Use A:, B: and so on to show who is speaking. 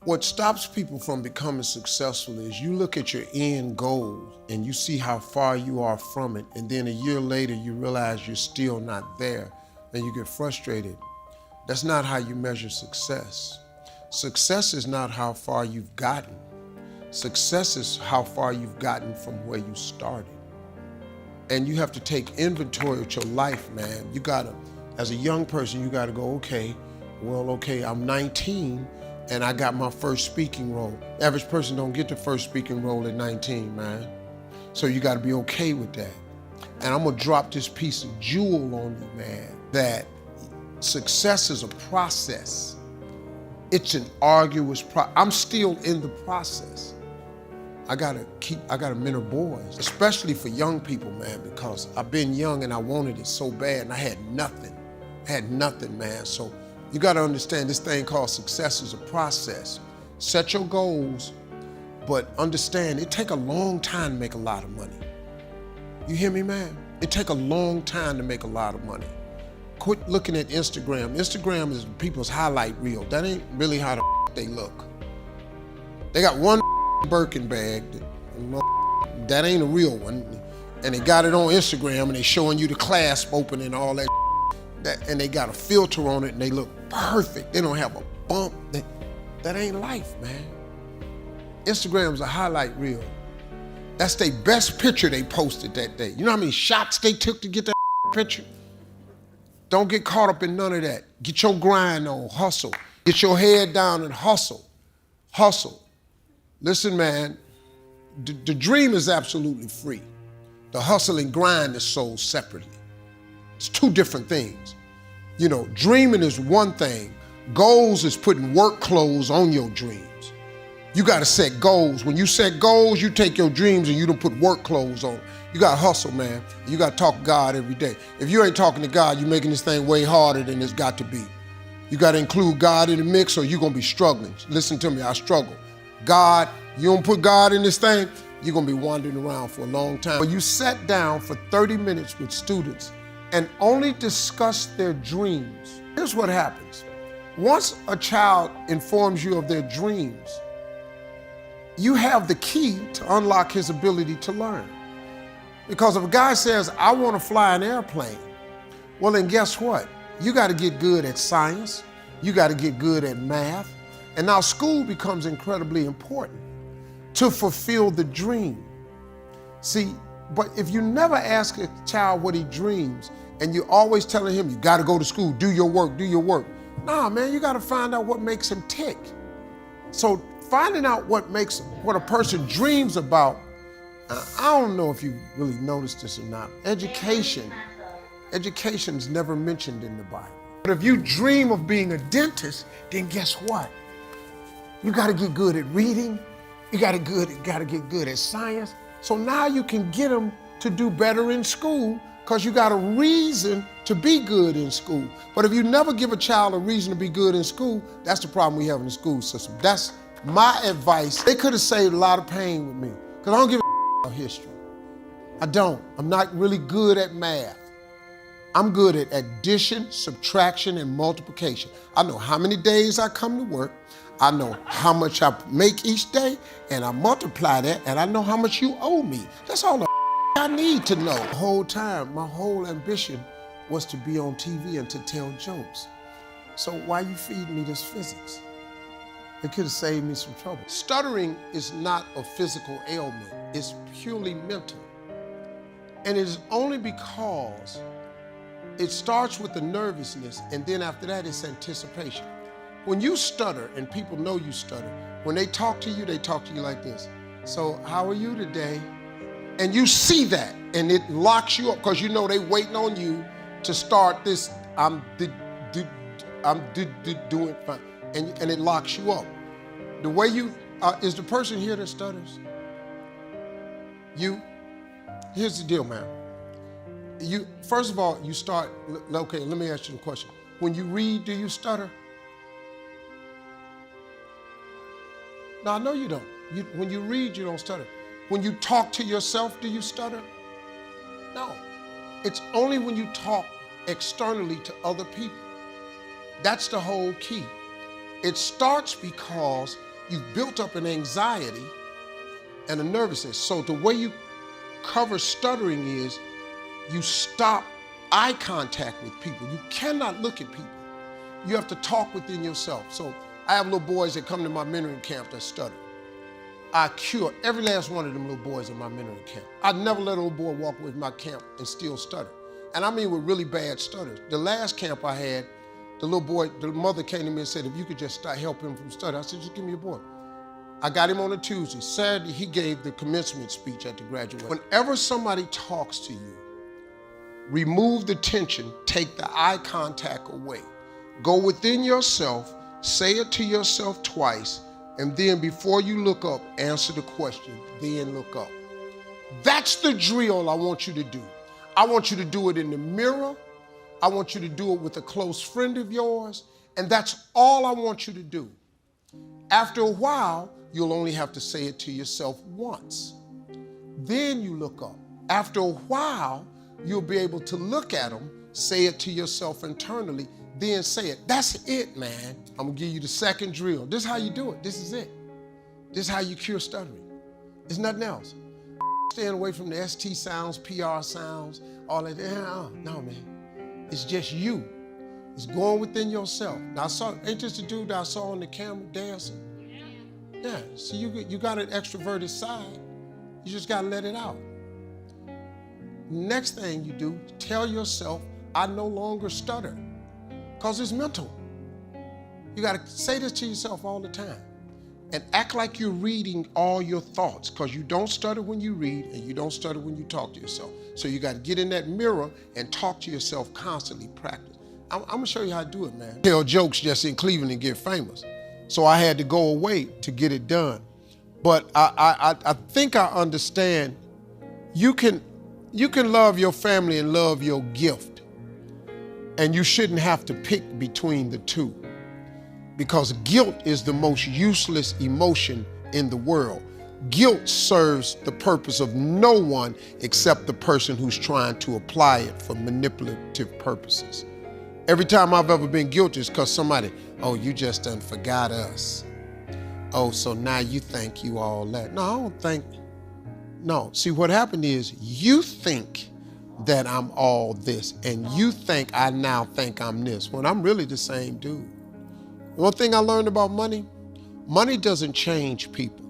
A: What stops people from becoming successful is you look at your end goal and you see how far you are from it, and then a year later you realize you're still not there and you get frustrated. That's not how you measure success. Success is not how far you've gotten. Success is how far you've gotten from where you started. And you have to take inventory of your life, man. You gotta, as a young person, you gotta go, okay, I'm 19 and I got my first speaking role. Average person don't get the first speaking role at 19, man. So you gotta be okay with that. And I'm gonna drop this piece of jewel on you, man, that success is a process. It's an arduous process. I'm still in the process. I gotta mentor boys, especially for young people, man, because I've been young and I wanted it so bad and I had nothing. Man. So you gotta understand this thing called success is a process. Set your goals, but understand it take a long time to make a lot of money. You hear me, man? It take a long time to make a lot of money. Quit looking at Instagram. Instagram is people's highlight reel. That ain't really how they look. They got one Birkin bag, that ain't a real one, and they got it on Instagram and they showing you the clasp open and all that, and they got a filter on it and they look perfect. They don't have a bump. That ain't life, man. Instagram's a highlight reel. That's their best picture they posted that day. You know how many shots they took to get that picture? Don't get caught up in none of that. Get your grind on, hustle. Get your head down and hustle. Hustle. Listen, man, the dream is absolutely free. The hustle and grind is sold separately. It's two different things. You know, dreaming is one thing. Goals is putting work clothes on your dreams. You gotta set goals. When you set goals, you take your dreams and you don't put work clothes on. You gotta hustle, man. You gotta talk to God every day. If you ain't talking to God, you're making this thing way harder than it's got to be. You gotta include God in the mix or you're gonna be struggling. Listen to me, I struggle. God, you don't put God in this thing, you're gonna be wandering around for a long time. When you sat down for 30 minutes with students and only discuss their dreams, here's what happens. Once a child informs you of their dreams, you have the key to unlock his ability to learn. Because if a guy says, I want to fly an airplane, well then guess what? You got to get good at science, you got to get good at math, and now school becomes incredibly important to fulfill the dream. See, but if you never ask a child what he dreams and you're always telling him, you got to go to school, do your work. Nah, man, you got to find out what makes him tick. So finding out what a person dreams about, I don't know if you really noticed this or not. Education's never mentioned in the Bible. But if you dream of being a dentist, then guess what? You gotta get good at reading, you gotta get good at science. So now you can get them to do better in school because you got a reason to be good in school. But if you never give a child a reason to be good in school, that's the problem we have in the school system. That's my advice. They could have saved a lot of pain with me because I don't give a about history. I don't. I'm not really good at math. I'm good at addition, subtraction, and multiplication. I know how many days I come to work. I know how much I make each day, and I multiply that, and I know how much you owe me. That's all the I need to know. The whole time, my whole ambition was to be on TV and to tell jokes. So why you feeding me this physics? It could have saved me some trouble. Stuttering is not a physical ailment. It's purely mental. And it is only because it starts with the nervousness, and then after that, it's anticipation. When you stutter, and people know you stutter, when they talk to you like this. So, how are you today? And you see that, and it locks you up, because you know they waiting on you to start this, I'm doing fine, and it locks you up. The way you, is the person here that stutters? Here's the deal, man. First of all, you start, okay, let me ask you a question. When you read, do you stutter? No, I know you don't. When you read, you don't stutter. When you talk to yourself, do you stutter? No. It's only when you talk externally to other people. That's the whole key. It starts because you've built up an anxiety and a nervousness. So the way you cover stuttering is you stop eye contact with people. You cannot look at people. You have to talk within yourself. So I have little boys that come to my mentoring camp that stutter. I cure every last one of them little boys in my mentoring camp. I'd never let a little boy walk away from my camp and still stutter. And I mean with really bad stutters. The last camp I had, the little boy, the mother came to me and said, if you could just help him from stutter. I said, just give me a boy. I got him on a Tuesday. Saturday, he gave the commencement speech at the graduation. Whenever somebody talks to you, remove the tension, take the eye contact away. Go within yourself, say it to yourself twice, and then before you look up, answer the question, then look up. That's the drill I want you to do. I want you to do it in the mirror. I want you to do it with a close friend of yours, and that's all I want you to do. After a while, you'll only have to say it to yourself once. Then you look up. After a while, you'll be able to look at them, say it to yourself internally, then say it. That's it, man. I'm gonna give you the second drill. This is how you do it. This is it. This is how you cure stuttering. There's nothing else. Staying away from the ST sounds, PR sounds, all that. No, man. It's just you. It's going within yourself. Now, ain't this the dude that I saw on the camera dancing? Yeah, so you got an extroverted side. You just gotta let it out. Next thing you do, tell yourself, I no longer stutter, because it's mental. You gotta say this to yourself all the time and act like you're reading all your thoughts, because you don't stutter when you read and you don't stutter when you talk to yourself. So you gotta get in that mirror and talk to yourself constantly, practice. I'm gonna show you how to do it, man. Tell jokes just in Cleveland and get famous. So I had to go away to get it done. But I think I understand you can love your family and love your gift, and you shouldn't have to pick between the two, because guilt is the most useless emotion in the world. Guilt serves the purpose of no one except the person who's trying to apply it for manipulative purposes. Every time I've ever been guilty is because somebody, oh, you just done forgot us. Oh, so now you think you all that. No, I don't think. No, see what happened is you think that I'm all this, and you think I now think I'm this, when I'm really the same dude. One thing I learned about money, money doesn't change people.